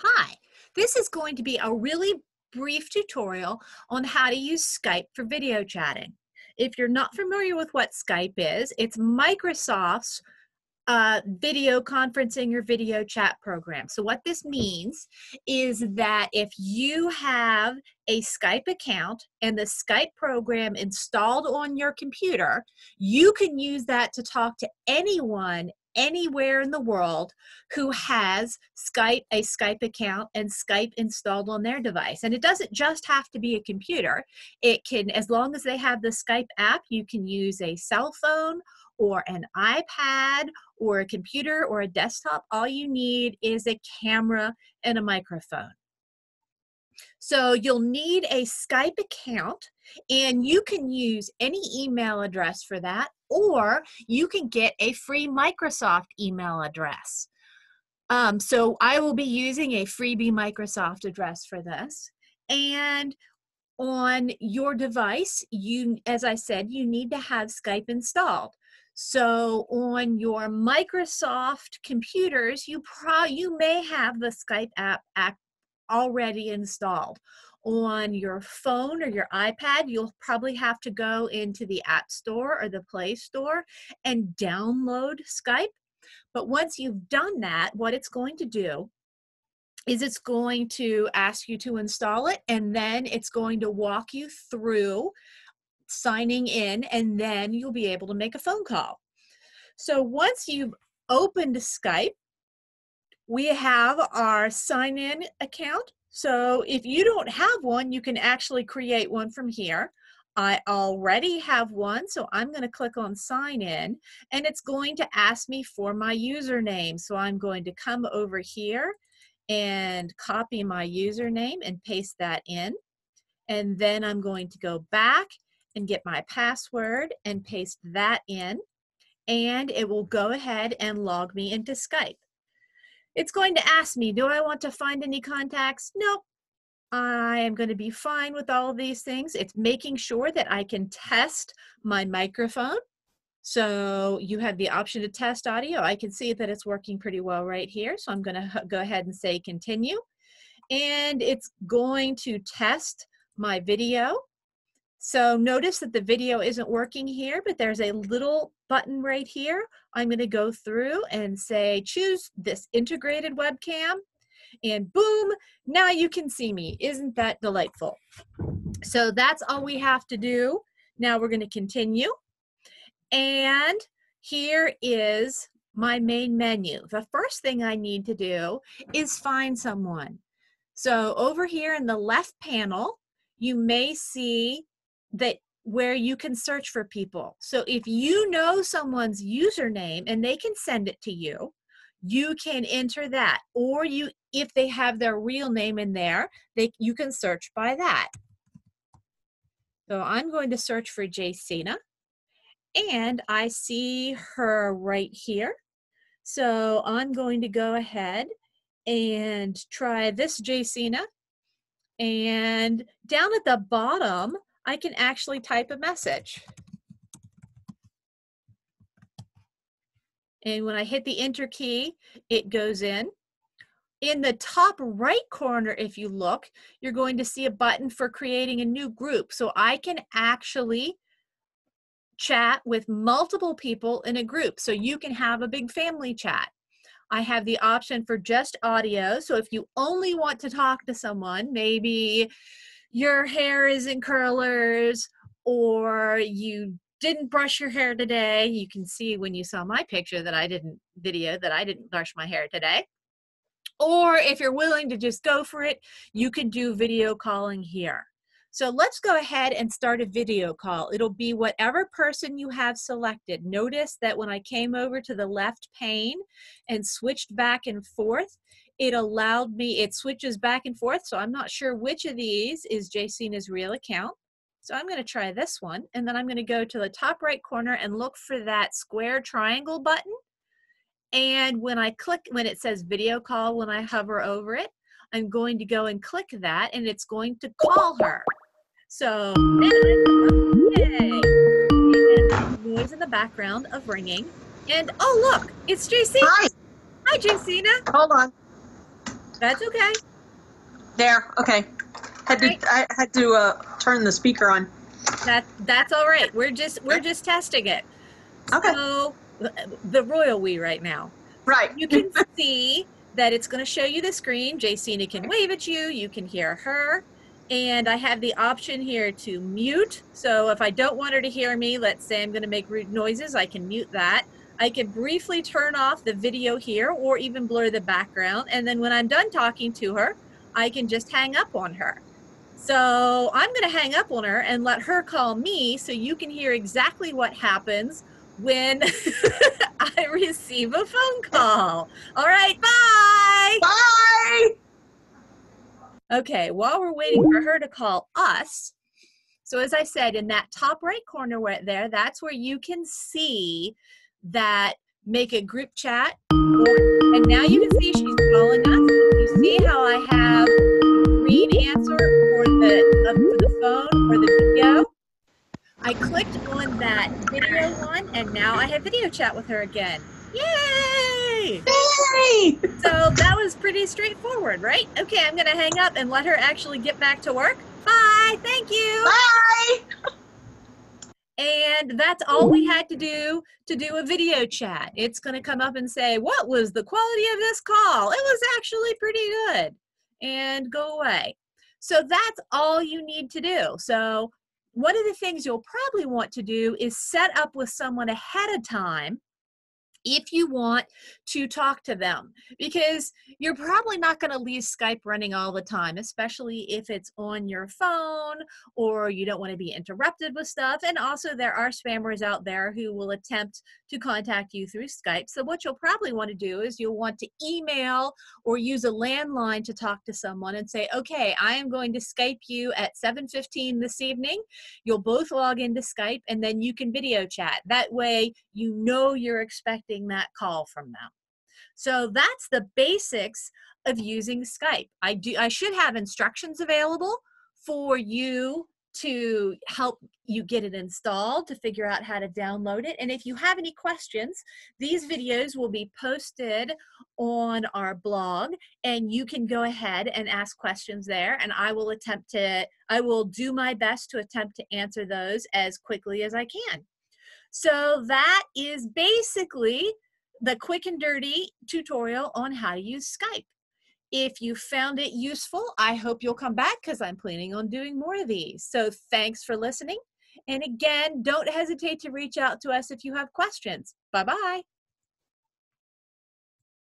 Hi, this is going to be a really brief tutorial on how to use Skype for video chatting. If you're not familiar with what Skype is, it's Microsoft's video conferencing or video chat program. So what this means is that if you have a Skype account and the Skype program installed on your computer, you can use that to talk to anyone anywhere in the world who has a Skype account and Skype installed on their device. And it doesn't just have to be a computer. It can, as long as they have the Skype app, you can use a cell phone or an iPad or a computer or a desktop. All you need is a camera and a microphone. So you'll need a Skype account, and you can use any email address for that, or you can get a free Microsoft email address. So I will be using a freebie Microsoft address for this. And on your device, as I said, you need to have Skype installed. So on your Microsoft computers, you may have the Skype app already installed. On your phone or your iPad, you'll probably have to go into the App Store or the Play Store and download Skype. But once you've done that, what it's going to do is it's going to ask you to install it, and then it's going to walk you through signing in, and then you'll be able to make a phone call. So once you've opened Skype, we have our sign-in account. So if you don't have one, you can actually create one from here. I already have one, so I'm going to click on sign in, and it's going to ask me for my username. So I'm going to come over here and copy my username and paste that in. And then I'm going to go back and get my password and paste that in. And it will go ahead and log me into Skype. It's going to ask me, do I want to find any contacts? Nope. I am going to be fine with all of these things. It's making sure that I can test my microphone. So you have the option to test audio. I can see that it's working pretty well right here. So I'm going to go ahead and say continue. And it's going to test my video. So notice that the video isn't working here, but there's a little button right here. I'm going to go through and say, choose this integrated webcam, and boom, now you can see me. Isn't that delightful? So that's all we have to do. Now we're going to continue. And here is my main menu. The first thing I need to do is find someone. So over here in the left panel, you may see that where you can search for people. So if you know someone's username and they can send it to you, you can enter that. Or if they have their real name in there, you can search by that. So I'm going to search for Jacina, and I see her right here. So I'm going to go ahead and try this Jacina. And down at the bottom, I can actually type a message. And when I hit the enter key, it goes in. In the top right corner, if you look, you're going to see a button for creating a new group. So I can actually chat with multiple people in a group. So you can have a big family chat. I have the option for just audio. So if you only want to talk to someone, maybe your hair is in curlers, or you didn't brush your hair today. You can see when you saw my picture that I didn't brush my hair today. Or if you're willing to just go for it, you can do video calling here. So let's go ahead and start a video call. It'll be whatever person you have selected. Notice that when I came over to the left pane and switched back and forth, it switches back and forth. So I'm not sure which of these is Jacina's real account. So I'm going to try this one, and then I'm going to go to the top right corner and look for that square triangle button. And when it says video call, when I hover over it, I'm going to go and click that, and it's going to call her. So, yay! And noise in the background of ringing. And oh, look, it's Jacina. Hi. Hi, Jacina. Hold on. That's okay. There. Okay. Right. I had to turn the speaker on. That's all right. We're just testing it. Okay. So the royal we right now. Right. You can see that it's going to show you the screen. Jacina can wave at you. You can hear her. And I have the option here to mute. So if I don't want her to hear me, let's say I'm going to make rude noises, I can mute that. I can briefly turn off the video here or even blur the background. And then when I'm done talking to her, I can just hang up on her. So I'm going to hang up on her and let her call me so you can hear exactly what happens when I receive a phone call. All right, bye. Bye. Okay, while we're waiting for her to call us, so as I said, in that top right corner right there, that's where you can see that make a group chat. And now you can see she's calling us. You see how I have green answer for the phone or the video. I clicked on that video one, and now I have video chat with her again. Yay! Yay! So that was pretty straightforward, right? Okay, I'm gonna hang up and let her actually get back to work. Bye, thank you. Bye. And that's all we had to do a video chat. It's gonna come up and say, what was the quality of this call? It was actually pretty good. And go away. So that's all you need to do. So one of the things you'll probably want to do is set up with someone ahead of time if you want to talk to them, because you're probably not going to leave Skype running all the time, especially if it's on your phone or you don't want to be interrupted with stuff. And also there are spammers out there who will attempt to contact you through Skype. So what you'll probably want to do is you'll want to email or use a landline to talk to someone and say, okay, I am going to Skype you at 7:15 this evening. You'll both log into Skype and then you can video chat. That way you know you're expecting that call from them. So that's the basics of using Skype. I should have instructions available for you to help you get it installed, to figure out how to download it. And if you have any questions, these videos will be posted on our blog and you can go ahead and ask questions there, and I will do my best to attempt to answer those as quickly as I can. So that is basically the quick and dirty tutorial on how to use Skype. If you found it useful, I hope you'll come back because I'm planning on doing more of these. So thanks for listening. And again, don't hesitate to reach out to us if you have questions. Bye-bye.